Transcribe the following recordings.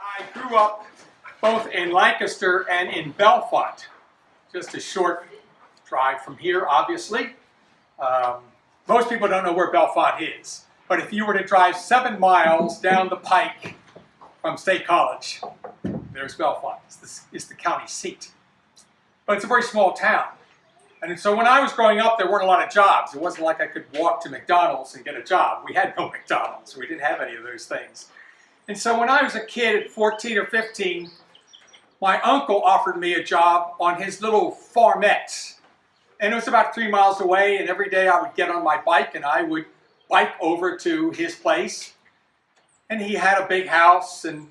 I grew up both in Lancaster and in Bellefonte, just a short drive from here, obviously. Most people don't know where Bellefonte is, but if you were to drive 7 miles down the pike from State College, there's Bellefonte. It's the county seat. But it's a very small town. And so when I was growing up, there weren't a lot of jobs. It wasn't like I could walk to McDonald's and get a job. We had no McDonald's. We didn't have any of those things. And so when I was a kid at 14 or 15, my uncle offered me a job on his little farmette. And it was about 3 miles away, and every day I would get on my bike and I would bike over to his place. And he had a big house, and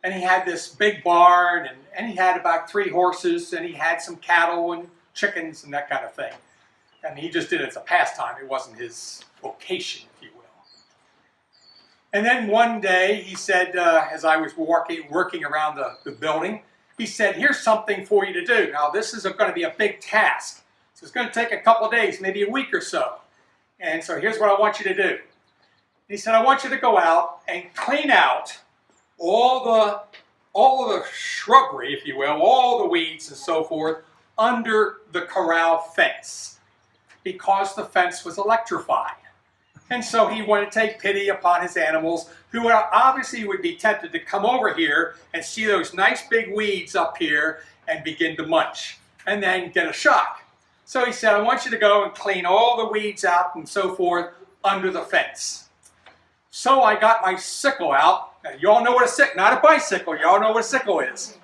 he had this big barn, and he had about 3 horses, and he had some cattle and chickens and that kind of thing. And he just did it as a pastime. It wasn't his vocation, if you will. And then one day he said, as I was working around the building, he said, "Here's something for you to do. Now this is going to be a big task. So it's going to take a couple of days, maybe a week or so. And so here's what I want you to do." He said, "I want you to go out and clean out all of the shrubbery, if you will, all the weeds and so forth, under the corral fence, because the fence was electrified." And so he wanted to take pity upon his animals, who obviously would be tempted to come over here and see those nice big weeds up here and begin to munch and then get a shock. So he said, "I want you to go and clean all the weeds out and so forth under the fence." So I got my sickle out. Now, you all know what a sickle, not a bicycle, you all know what a sickle is.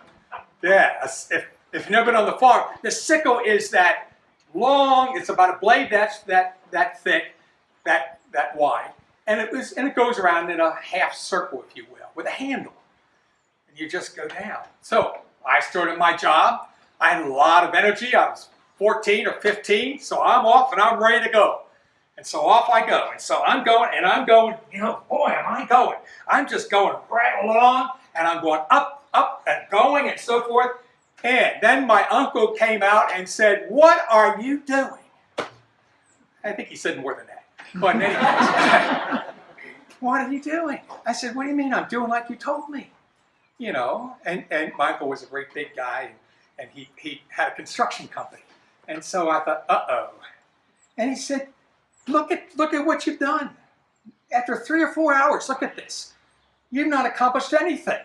Yeah, if you've never been on the farm, the sickle is that long, it's about a blade that thick, that wide, and it goes around in a half circle, if you will, with a handle, and you just go down. So I started my job. I had a lot of energy. I was 14 or 15, so I'm off and I'm ready to go. And so off I go. And so I'm going, you know, boy, am I going. I'm just going right along, and I'm going up, and going, and so forth. And then my uncle came out and said, "What are you doing?" I think he said more than that. But anyway, "What are you doing?" I said, "What do you mean? I'm doing like you told me." You know, and my uncle was a great big guy, and he had a construction company. And so I thought, uh-oh. And he said, look at what you've done. After 3 or 4 hours, look at this. You've not accomplished anything.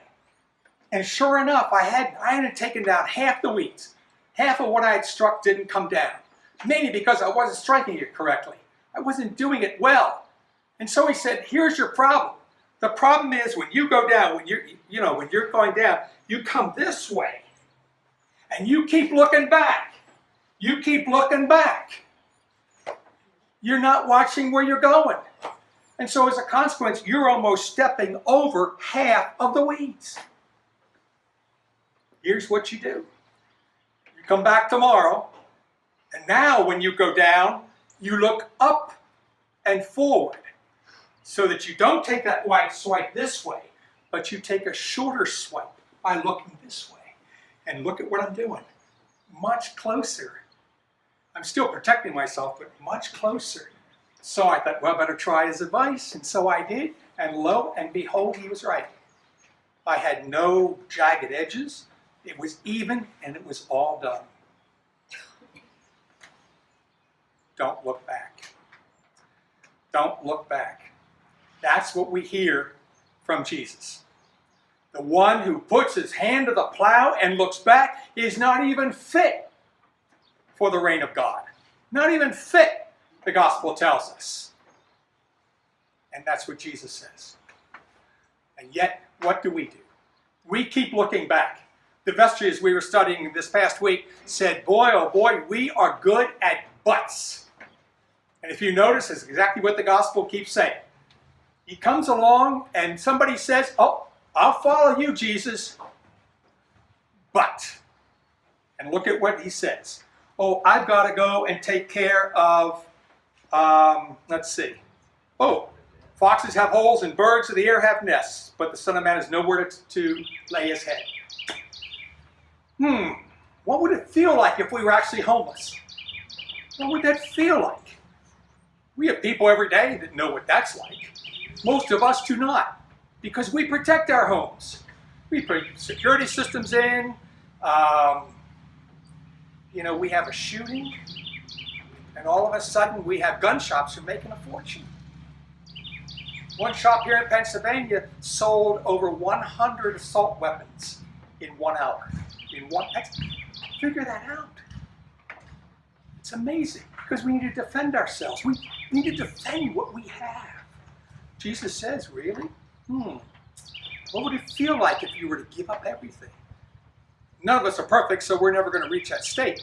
And sure enough, I hadn't taken down half the weeds. Half of what I had struck didn't come down. Mainly because I wasn't striking it correctly. I wasn't doing it well. And so he said, "Here's your problem. The problem is when you go down, when you're going down, you come this way. And you keep looking back. You keep looking back. You're not watching where you're going. And so as a consequence, you're almost stepping over half of the weeds. Here's what you do. You come back tomorrow, and now when you go down, you look up and forward, so that you don't take that wide swipe this way, but you take a shorter swipe by looking this way. And look at what I'm doing. Much closer. I'm still protecting myself, but much closer." So I thought, well, I better try his advice. And so I did. And lo and behold, he was right. I had no jagged edges. It was even, and it was all done. Don't look back. Don't look back. That's what we hear from Jesus. The one who puts his hand to the plow and looks back is not even fit for the reign of God. Not even fit, the gospel tells us. And that's what Jesus says. And yet, what do? We keep looking back. The vestries we were studying this past week said, boy, oh boy, we are good at buts. And if you notice, it's exactly what the gospel keeps saying. He comes along and somebody says, "Oh, I'll follow you, Jesus." But, and look at what he says. "Oh, I've got to go and take care of, let's see. Oh, foxes have holes and birds of the air have nests, but the Son of Man has nowhere to lay his head." What would it feel like if we were actually homeless? What would that feel like? We have people every day that know what that's like. Most of us do not, because we protect our homes. We put security systems in. We have a shooting, and all of a sudden we have gun shops who are making a fortune. One shop here in Pennsylvania sold over 100 assault weapons in 1 hour. Figure that out. It's amazing, because we need to defend ourselves. We need to defend what we have. Jesus says, really? What would it feel like if you were to give up everything? None of us are perfect, so we're never going to reach that state.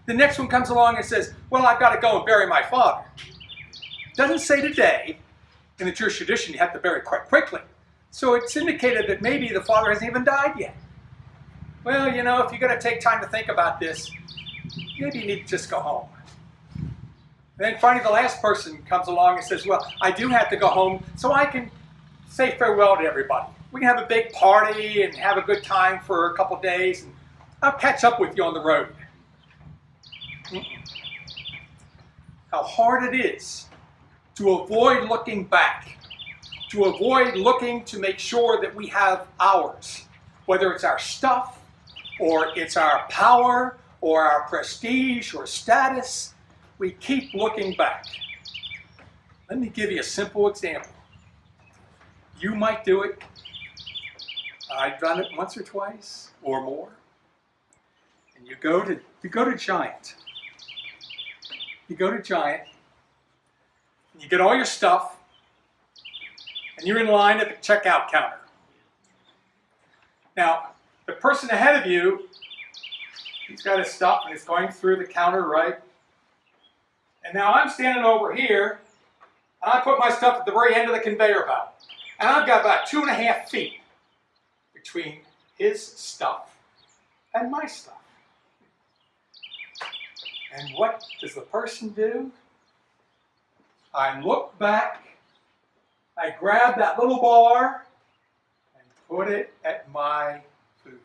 The next one comes along and says, well, I've got to go and bury my father. It doesn't say today. In the Jewish tradition, you have to bury quite quickly. So it's indicated that maybe the father hasn't even died yet. Well, if you're going to take time to think about this, maybe you need to just go home. And then finally the last person comes along and says, well, I do have to go home so I can say farewell to everybody. We can have a big party and have a good time for a couple days, and I'll catch up with you on the road. How hard it is to avoid looking back, to avoid looking to make sure that we have ours, whether it's our stuff, or it's our power, or our prestige, or status. We keep looking back. Let me give you a simple example. You might do it. I've done it once or twice, or more. And you go to Giant. You go to Giant, and you get all your stuff, and you're in line at the checkout counter. Now, the person ahead of you, he's got his stuff, and it's going through the counter, right? And now I'm standing over here, and I put my stuff at the very end of the conveyor belt. And I've got about 2.5 feet between his stuff and my stuff. And what does the person do? I look back, I grab that little bar, and put it at my food.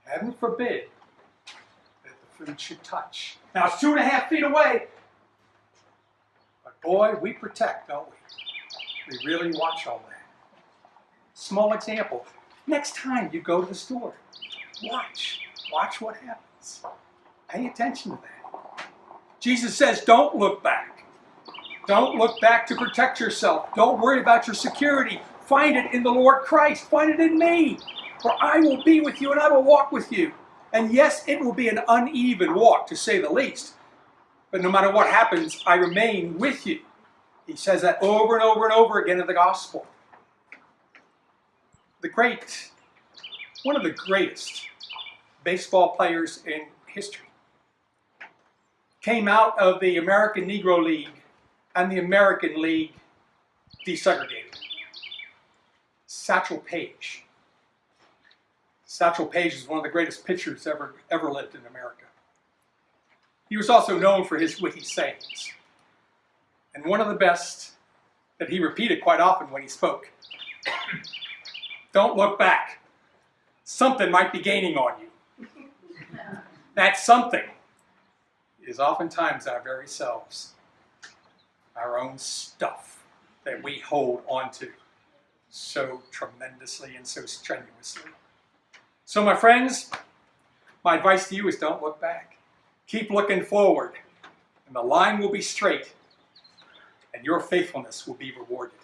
Heaven forbid that the food should touch. Now it's 2.5 feet away, but boy, we protect, don't we? We really watch all that. Small example. Next time you go to the store, watch what happens. Pay attention to that. Jesus says, don't look back. Don't look back to protect yourself. Don't worry about your security. Find it in the Lord Christ. Find it in me. For I will be with you and I will walk with you. And yes, it will be an uneven walk, to say the least. But no matter what happens, I remain with you. He says that over and over and over again in the gospel. One of the greatest baseball players in history came out of the American Negro League and the American League desegregated. Satchel Paige. Satchel Paige is one of the greatest pitchers ever lived in America. He was also known for his witty sayings. And one of the best that he repeated quite often when he spoke. Don't look back. Something might be gaining on you. That something is oftentimes our very selves, our own stuff that we hold onto so tremendously and so strenuously. So my friends, my advice to you is don't look back. Keep looking forward, and the line will be straight, and your faithfulness will be rewarded.